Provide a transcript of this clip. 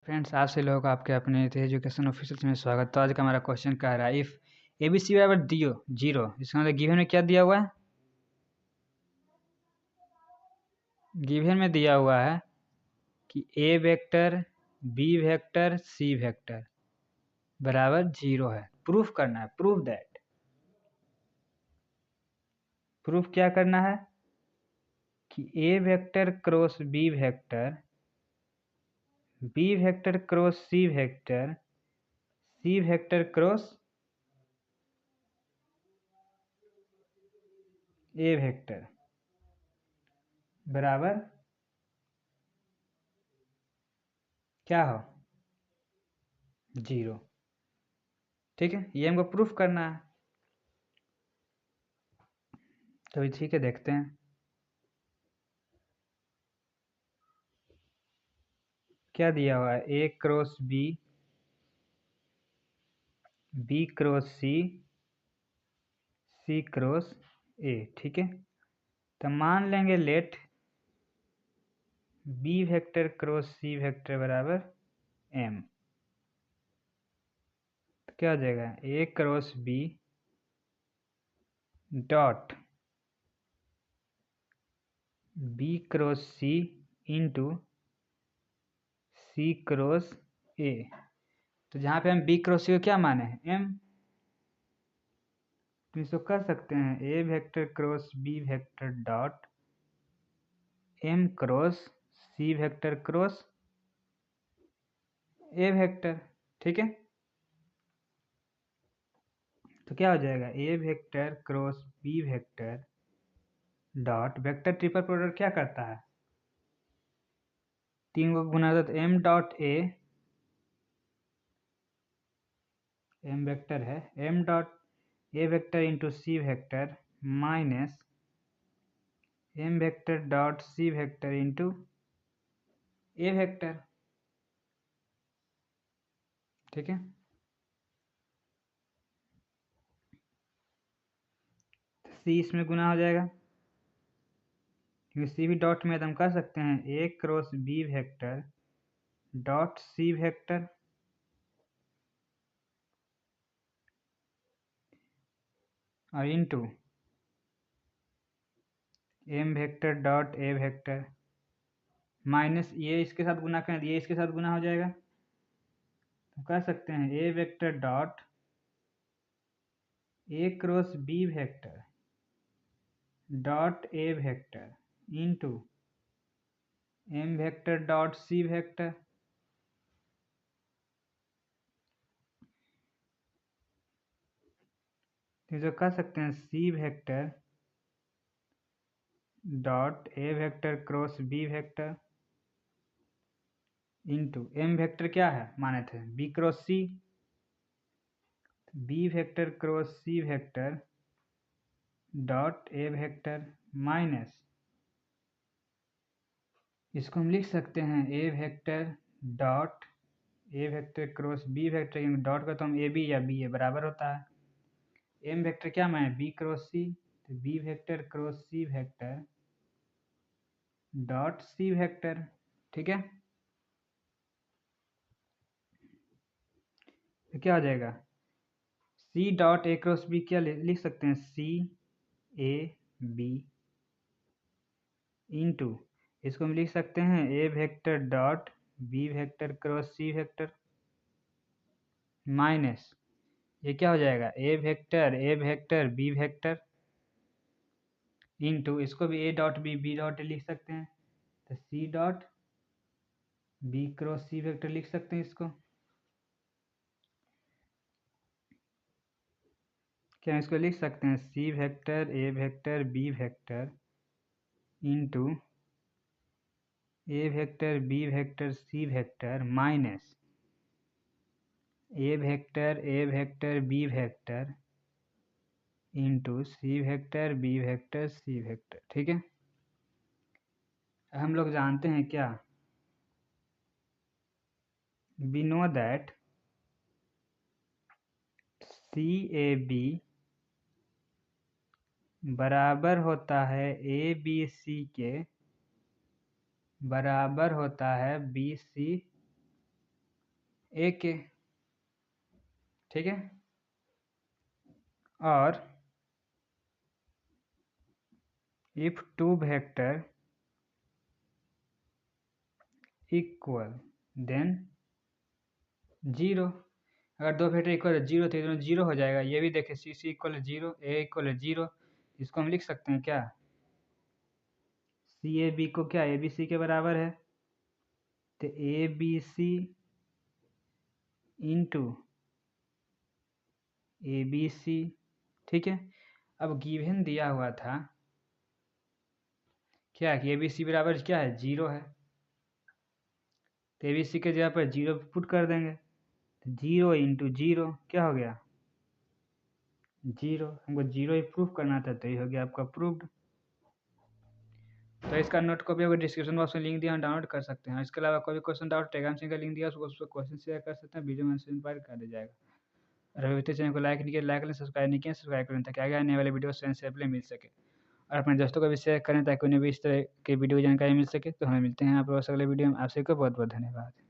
Friends, आप सभी लोगों का आपके अपने एजुकेशन ऑफिशियल में स्वागत। तो आज का हमारा क्वेश्चन कह रहा है, इफ ए बी सी बराबर दियो 0, इसका मतलब गिवन में क्या दिया हुआ है? गिवन में दिया हुआ है कि A vector B vector C vector बराबर 0 है। प्रूफ करना है, प्रूफ दैट। प्रूफ क्या करना है कि A vector cross B vector cross C vector cross A vector बराबर क्या हो? 0। ठीक है, ये हमको प्रूफ करना है। तो ठीक है, देखते हैं क्या दिया हुआ है। A cross B, B cross C, C cross A. ठीक है, तो मान लेंगे let B vector cross C vector बराबर एम। तो क्या हो जाएगा? A cross B dot B cross C into C cross A. तो जहाँ पे हम बी क्रॉस सी को क्या माने हैं? एम। तो इसको कर सकते हैं A vector cross B vector dot M cross C vector cross A vector. ठीक है, तो क्या हो जाएगा? A vector cross B vector dot vector triple product क्या करता है? 3 को गुना तो एम डॉट एम वेक्टर है, M dot A vector into C vector minus M vector dot C vector into A vector. ठीक है, सी इसमें गुना हो जाएगा क्योंकि सी भी डॉट में, तो हम कर सकते हैं A cross B vector dot C vector और into M vector dot A vector minus ये इसके साथ गुना करें, ये इसके साथ गुना हो जाएगा। तो कर सकते हैं A vector dot A cross B vector dot A vector into M vector dot C vector. तो जो कर सकते हैं C vector dot A vector cross B vector into M vector क्या है माने थे? B cross C, B vector cross C vector dot A vector minus इसको हम लिख सकते हैं A vector dot A vector cross B vector, dot का तो हम ए बी या बी ए बराबर होता है। एम वेक्टर क्या माने? बी क्रॉस सी, तो B vector cross C vector dot C vector. ठीक है, तो क्या हो जाएगा? C dot A cross B क्या लिख सकते हैं? सी ए बी इंटू इसको हम लिख सकते हैं A vector dot B vector cross C vector minus ये क्या हो जाएगा? A vector B vector into इसको भी ए डॉट बी डॉट लिख सकते हैं, तो C dot B cross C vector लिख सकते हैं इसको। क्या इसको लिख सकते हैं? C vector A vector B vector into A vector B vector C vector minus A vector B vector into C vector B vector C vector. ठीक है, हम लोग जानते हैं क्या? We know that C A B बराबर होता है ए बी सी के बराबर होता है बी सी ए के, ठीक है। और if two vector equal then 0। अगर दो वेक्टर इक्वल है 0 तो दोनों 0 हो जाएगा। ये भी देखें, सी सी इक्वल 0, ए इक्वल 0। इसको हम लिख सकते हैं क्या, सी ए बी को क्या ए बी सी के बराबर है, तो A B C into A B C, ठीक है। अब गिवन दिया हुआ था क्या कि ए बी सी बराबर क्या है, 0 है, तो ए बी सी के जगह पर 0 पुट कर देंगे, तो 0 इंटू 0 क्या हो गया, 0। हमको 0 ही प्रूफ करना था, तो ये हो गया आपका प्रूफ्ड। तो इसका नोट कॉपी आपको डिस्क्रिप्शन बॉक्स में लिंक दिया, डाउनलोड कर सकते हैं। इसके अलावा कोई भी क्वेश्चन डाउट टेलीग्राम चैनल का लिंक दिया, उसको क्वेश्चन शेयर कर सकते हैं, वीडियो में आंसर इंक्वायरी कर दिया जाएगा। और अभी तक चैनल को लाइक नहीं किया, लाइक करें, सब्सक्राइब नहीं किया, सब्सक्राइब करें, ताकि आगे आने वाले वीडियो सेंस मिल सके। और अपने दोस्तों को भी शेयर करें, ताकि उन्हें भी इस तरह की वीडियो जानकारी मिल सके। तो हमें मिलते हैं आप लोगों से अगले वीडियो में। आप सबको बहुत बहुत धन्यवाद।